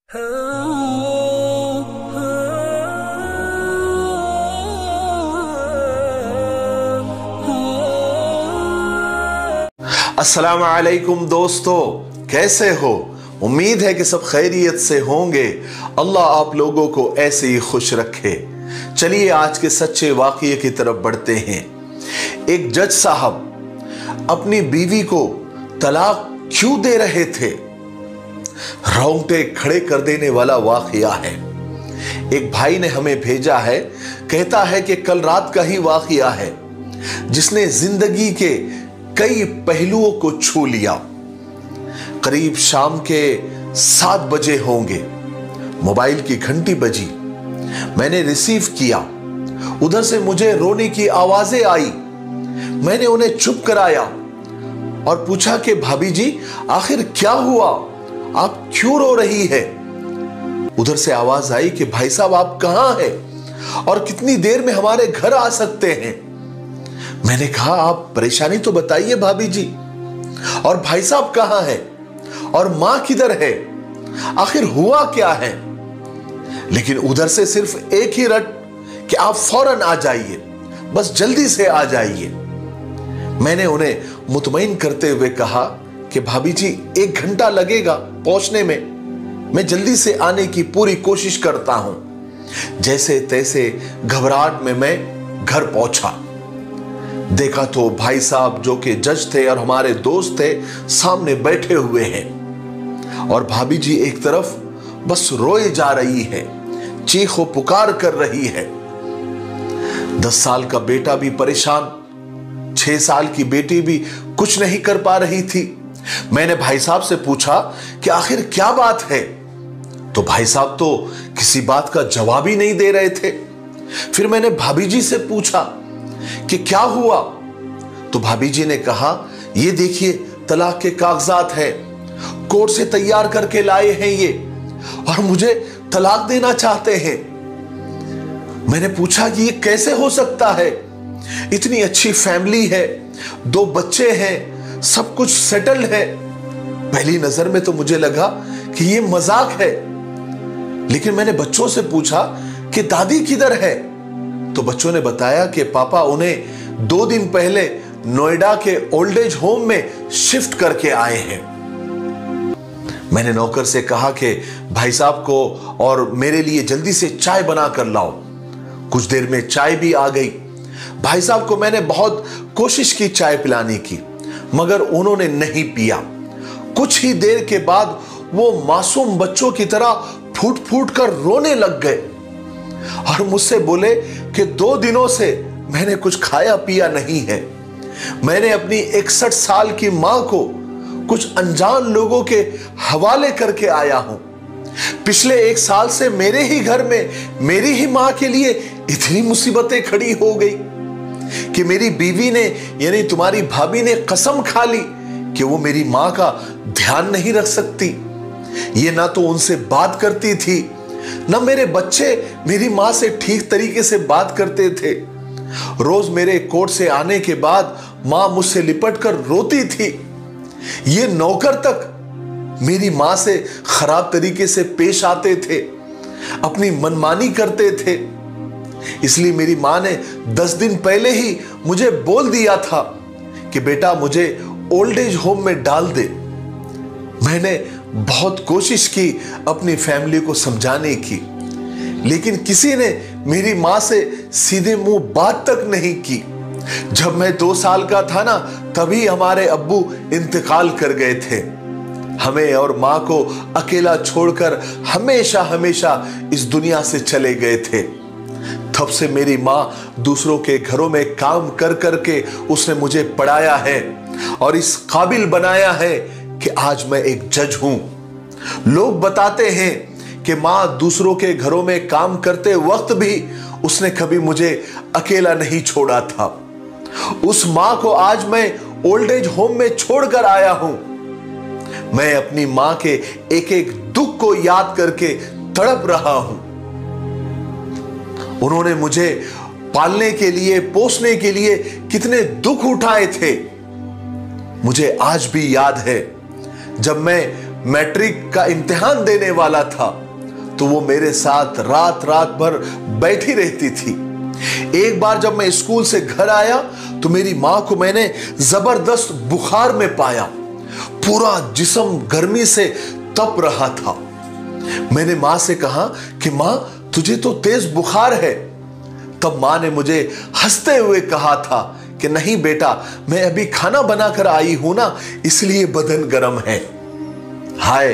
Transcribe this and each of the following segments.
अस्सलाम वालेकुम दोस्तों, कैसे हो? उम्मीद है कि सब खैरियत से होंगे। अल्लाह आप लोगों को ऐसे ही खुश रखे। चलिए आज के सच्चे वाक़ये की तरफ बढ़ते हैं। एक जज साहब अपनी बीवी को तलाक क्यों दे रहे थे? रोंगटे खड़े कर देने वाला वाक़या है। एक भाई ने हमें भेजा है, कहता है कि कल रात का ही वाक़या है जिसने जिंदगी के कई पहलुओं को छू लिया। करीब शाम के 7 बजे होंगे, मोबाइल की घंटी बजी। मैंने रिसीव किया। उधर से मुझे रोने की आवाजें आई। मैंने उन्हें चुप कराया और पूछा कि भाभी जी आखिर क्या हुआ, आप क्यों रो रही है? उधर से आवाज आई कि भाई साहब आप कहां हैं और कितनी देर में हमारे घर आ सकते हैं? मैंने कहा आप परेशानी तो बताइए भाभी जी, और भाई साहब कहां है और मां किधर है, आखिर हुआ क्या है? लेकिन उधर से सिर्फ एक ही रट कि आप फौरन आ जाइए, बस जल्दी से आ जाइए। मैंने उन्हें मुतमईन करते हुए कहा कि भाभी जी 1 घंटा लगेगा पहुंचने में, मैं जल्दी से आने की पूरी कोशिश करता हूं। जैसे तैसे घबराहट में मैं घर पहुंचा। देखा तो भाई साहब जो कि जज थे और हमारे दोस्त थे सामने बैठे हुए हैं, और भाभी जी एक तरफ बस रोए जा रही है, चीखो पुकार कर रही है। 10 साल का बेटा भी परेशान, 6 साल की बेटी भी कुछ नहीं कर पा रही थी। मैंने भाई साहब से पूछा कि आखिर क्या बात है, तो भाई साहब तो किसी बात का जवाब ही नहीं दे रहे थे। फिर मैंने भाभी जी से पूछा कि क्या हुआ, तो भाभी जी ने कहा ये देखिए तलाक के कागजात हैं, कोर्ट से तैयार करके लाए हैं ये, और मुझे तलाक देना चाहते हैं। मैंने पूछा कि ये कैसे हो सकता है? इतनी अच्छी फैमिली है, 2 बच्चे हैं, सब कुछ सेटल है। पहली नजर में तो मुझे लगा कि ये मजाक है, लेकिन मैंने बच्चों से पूछा कि दादी किधर है, तो बच्चों ने बताया कि पापा उन्हें 2 दिन पहले नोएडा के ओल्ड एज होम में शिफ्ट करके आए हैं। मैंने नौकर से कहा कि भाई साहब को और मेरे लिए जल्दी से चाय बना कर लाओ। कुछ देर में चाय भी आ गई। भाई साहब को मैंने बहुत कोशिश की चाय पिलाने की, मगर उन्होंने नहीं पिया। कुछ ही देर के बाद वो मासूम बच्चों की तरह फूट फूट कर रोने लग गए और मुझसे बोले कि 2 दिनों से मैंने कुछ खाया पिया नहीं है। मैंने अपनी 61 साल की मां को कुछ अनजान लोगों के हवाले करके आया हूं। पिछले 1 साल से मेरे ही घर में मेरी ही मां के लिए इतनी मुसीबतें खड़ी हो गई कि मेरी बीवी ने यानी तुम्हारी भाभी ने कसम खा ली कि वो मेरी मां का ध्यान नहीं रख सकती। ये ना तो उनसे बात करती थी, ना मेरे बच्चे मेरी मां से ठीक तरीके से बात करते थे। रोज मेरे कोर्ट से आने के बाद मां मुझसे लिपट कर रोती थी। ये नौकर तक मेरी मां से खराब तरीके से पेश आते थे, अपनी मनमानी करते थे। इसलिए मेरी मां ने 10 दिन पहले ही मुझे बोल दिया था कि बेटा मुझे ओल्ड एज होम में डाल दे। मैंने बहुत कोशिश की अपनी फैमिली को समझाने की, लेकिन किसी ने मेरी मां से सीधे मुंह बात तक नहीं की। जब मैं 2 साल का था ना, तभी हमारे अब्बू इंतकाल कर गए थे। हमें और मां को अकेला छोड़कर हमेशा हमेशा इस दुनिया से चले गए थे। तब से मेरी मां दूसरों के घरों में काम कर करके उसने मुझे पढ़ाया है और इस काबिल बनाया है कि आज मैं एक जज हूं। लोग बताते हैं कि मां दूसरों के घरों में काम करते वक्त भी उसने कभी मुझे अकेला नहीं छोड़ा था। उस मां को आज मैं ओल्ड एज होम में छोड़कर आया हूं। मैं अपनी मां के एक एक दुख को याद करके तड़प रहा हूं। उन्होंने मुझे पालने के लिए, पोसने के लिए कितने दुख उठाए थे। मुझे आज भी याद है जब मैं मैट्रिक का इम्तिहान देने वाला था तो वो मेरे साथ रात रात भर बैठी रहती थी। एक बार जब मैं स्कूल से घर आया तो मेरी मां को मैंने जबरदस्त बुखार में पाया। पूरा जिस्म गर्मी से तप रहा था। मैंने मां से कहा कि मां, तुझे तो तेज बुखार है। तब मां ने मुझे हंसते हुए कहा था कि नहीं बेटा, मैं अभी खाना बनाकर आई हूं ना, इसलिए बदन गर्म है। हाय,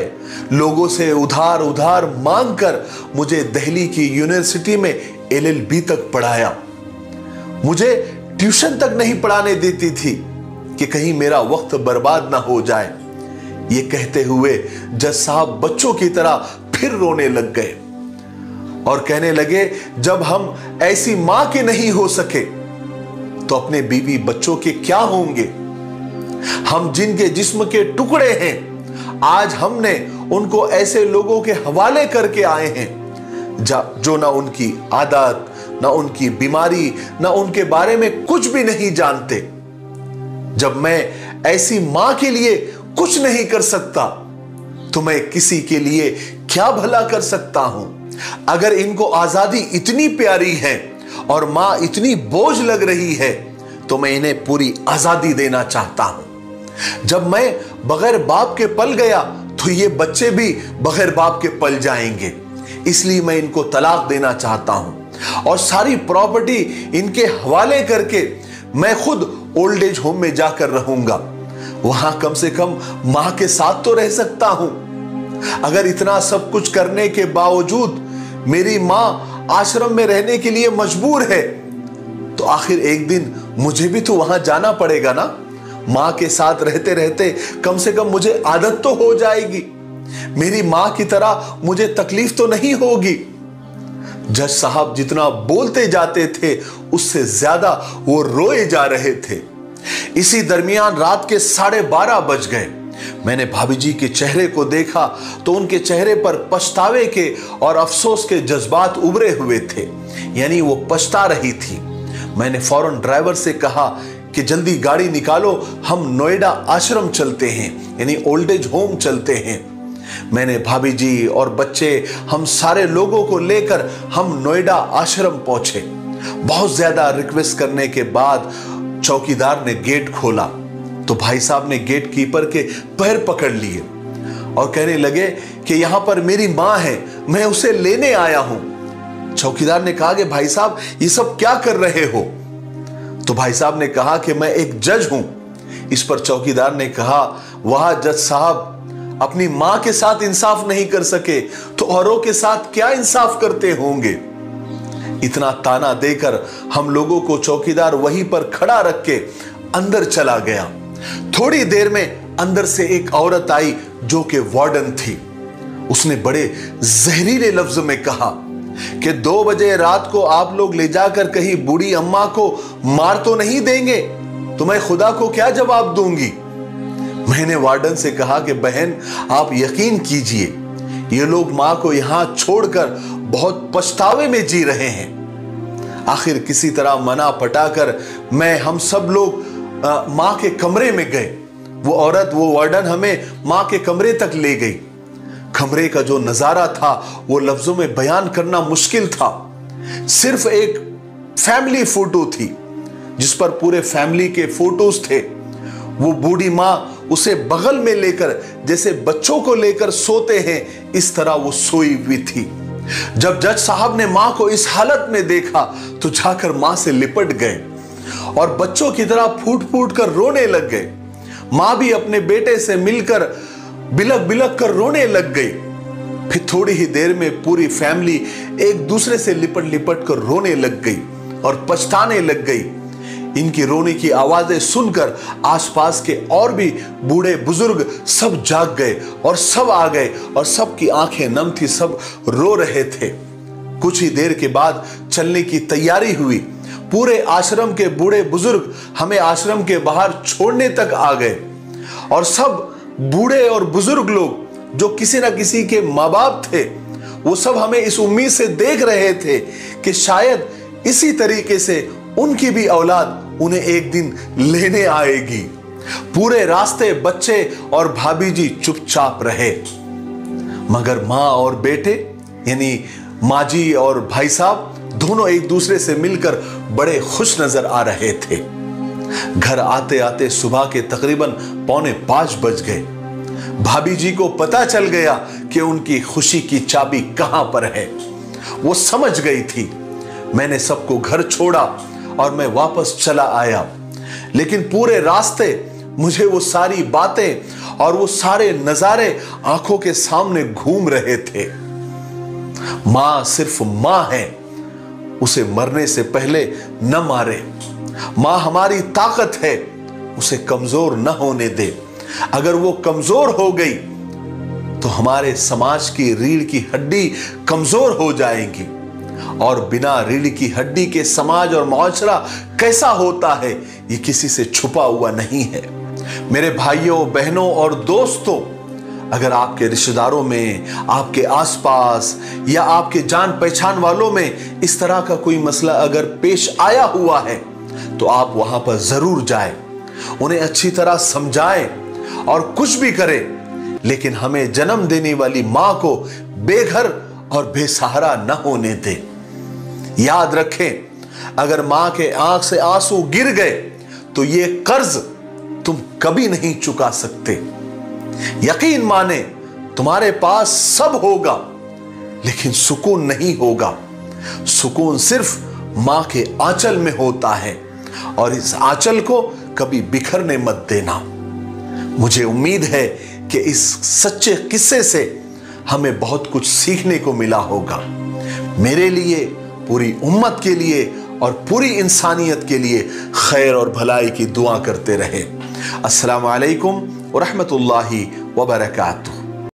लोगों से उधार उधार मांगकर मुझे दिल्ली की यूनिवर्सिटी में LLB तक पढ़ाया। मुझे ट्यूशन तक नहीं पढ़ाने देती थी कि कहीं मेरा वक्त बर्बाद ना हो जाए। ये कहते हुए जज साहब बच्चों की तरह फिर रोने लग गए और कहने लगे, जब हम ऐसी मां के नहीं हो सके तो अपने बीवी बच्चों के क्या होंगे। हम जिनके जिस्म के टुकड़े हैं, आज हमने उनको ऐसे लोगों के हवाले करके आए हैं जो ना उनकी आदत, ना उनकी बीमारी, ना उनके बारे में कुछ भी नहीं जानते। जब मैं ऐसी मां के लिए कुछ नहीं कर सकता तो मैं किसी के लिए क्या भला कर सकता हूं। अगर इनको आजादी इतनी प्यारी है और मां इतनी बोझ लग रही है तो मैं इन्हें पूरी आजादी देना चाहता हूं। जब मैं बगैर बाप के पल गया तो ये बच्चे भी बगैर बाप के पल जाएंगे। इसलिए मैं इनको तलाक देना चाहता हूं और सारी प्रॉपर्टी इनके हवाले करके मैं खुद ओल्ड एज होम में जाकर रहूंगा। वहां कम से कम मां के साथ तो रह सकता हूं। अगर इतना सब कुछ करने के बावजूद मेरी मां आश्रम में रहने के लिए मजबूर है तो आखिर एक दिन मुझे भी तो वहां जाना पड़ेगा ना। मां के साथ रहते रहते कम से कम मुझे आदत तो हो जाएगी। मेरी मां की तरह मुझे तकलीफ तो नहीं होगी। जज साहब जितना बोलते जाते थे उससे ज्यादा वो रोए जा रहे थे। इसी दरमियान रात के 12:30 बज गए। मैंने भाभी जी के चेहरे को देखा तो उनके चेहरे पर पछतावे के और अफसोस के जज्बात उभरे हुए थे, यानी वो पछता रही थी। मैंने फौरन ड्राइवर से कहा कि जल्दी गाड़ी निकालो, हम नोएडा आश्रम चलते हैं, यानी ओल्ड एज होम चलते हैं। मैंने भाभी जी और बच्चे, हम सारे लोगों को लेकर हम नोएडा आश्रम पहुंचे। बहुत ज्यादा रिक्वेस्ट करने के बाद चौकीदार ने गेट खोला तो भाई साहब ने गेट कीपर के पैर पकड़ लिए और कहने लगे कि यहां पर मेरी मां है, मैं उसे लेने आया हूं। चौकीदार ने कहा कि भाई साहब ये सब क्या कर रहे हो। तो भाई साहब ने कहा कि मैं एक जज हूं। इस पर चौकीदार ने कहा, वाह जज साहब, अपनी मां के साथ इंसाफ नहीं कर सके तो औरों के साथ क्या इंसाफ करते होंगे। इतना ताना देकर हम लोगों को चौकीदार वहीं पर खड़ा रख के अंदर चला गया। थोड़ी देर में अंदर से एक औरत आई जो कि वार्डन थी। उसने बड़े जहरीले लफ्ज में कहा कि 2 बजे रात को आप लोग ले जाकर कहीं बूढ़ी अम्मा को मार तो नहीं देंगे, तो मैं खुदा को क्या जवाब दूंगी। मैंने वार्डन से कहा कि बहन आप यकीन कीजिए, ये लोग मां को यहां छोड़कर बहुत पछतावे में जी रहे हैं। आखिर किसी तरह मना पटाकर हम सब लोग मां के कमरे में गए। वो वार्डन हमें मां के कमरे तक ले गई। कमरे का जो नजारा था वो लफ्जों में बयान करना मुश्किल था। सिर्फ एक फैमिली फोटो थी जिस पर पूरे फैमिली के फोटोज थे। वो बूढ़ी मां उसे बगल में लेकर जैसे बच्चों को लेकर सोते हैं इस तरह वो सोई हुई थी। जब जज साहब ने मां को इस हालत में देखा तो जाकर मां से लिपट गए और बच्चों की तरह फूट फूट कर रोने लग गए। मां भी अपने बेटे से मिलकर बिलक बिलक कर रोने लग गई। फिर थोड़ी ही देर में पूरी फैमिली एक दूसरे से लिपट लिपट कर रोने लग गई और पछताने लग गई। इनकी रोने की आवाजें सुनकर आसपास के और भी बूढ़े बुजुर्ग सब जाग गए और सब आ गए और सबकी आंखें नम थी, सब रो रहे थे। कुछ ही देर के बाद चलने की तैयारी हुई। पूरे आश्रम के बूढ़े बुजुर्ग हमें आश्रम के बाहर छोड़ने तक आ गए और सब बूढ़े और बुजुर्ग लोग जो किसी ना किसी के माँ बाप थे वो सब हमें इस उम्मीद से देख रहे थे कि शायद इसी तरीके से उनकी भी औलाद उन्हें एक दिन लेने आएगी। पूरे रास्ते बच्चे और भाभी जी चुपचाप रहे, मगर मां और बेटे यानी माँ जी और भाई साहब दोनों एक दूसरे से मिलकर बड़े खुश नजर आ रहे थे। घर आते आते सुबह के तकरीबन 4:45 बज गए। भाभी जी को पता चल गया कि उनकी खुशी की चाबी कहां पर है। वो समझ गई थी। मैंने सबको घर छोड़ा और मैं वापस चला आया, लेकिन पूरे रास्ते मुझे वो सारी बातें और वो सारे नजारे आंखों के सामने घूम रहे थे। मां सिर्फ मां है, उसे मरने से पहले न मारे। मां हमारी ताकत है, उसे कमजोर न होने दे। अगर वो कमजोर हो गई तो हमारे समाज की रीढ़ की हड्डी कमजोर हो जाएगी, और बिना रीढ़ की हड्डी के समाज और मुआशरा कैसा होता है ये किसी से छुपा हुआ नहीं है। मेरे भाइयों बहनों और दोस्तों, अगर आपके रिश्तेदारों में, आपके आसपास या आपके जान पहचान वालों में इस तरह का कोई मसला अगर पेश आया हुआ है तो आप वहां पर जरूर जाएं, उन्हें अच्छी तरह समझाएं और कुछ भी करें, लेकिन हमें जन्म देने वाली मां को बेघर और बेसहारा न होने दें। याद रखें, अगर मां के आंख से आंसू गिर गए तो ये कर्ज तुम कभी नहीं चुका सकते। यकीन माने, तुम्हारे पास सब होगा लेकिन सुकून नहीं होगा। सुकून सिर्फ मां के आंचल में होता है, और इस आंचल को कभी बिखरने मत देना। मुझे उम्मीद है कि इस सच्चे किस्से से हमें बहुत कुछ सीखने को मिला होगा। मेरे लिए, पूरी उम्मत के लिए और पूरी इंसानियत के लिए खैर और भलाई की दुआ करते रहे। अस्सलामु अलैकुम व रहमतुल्लाहि व बरकातुहू।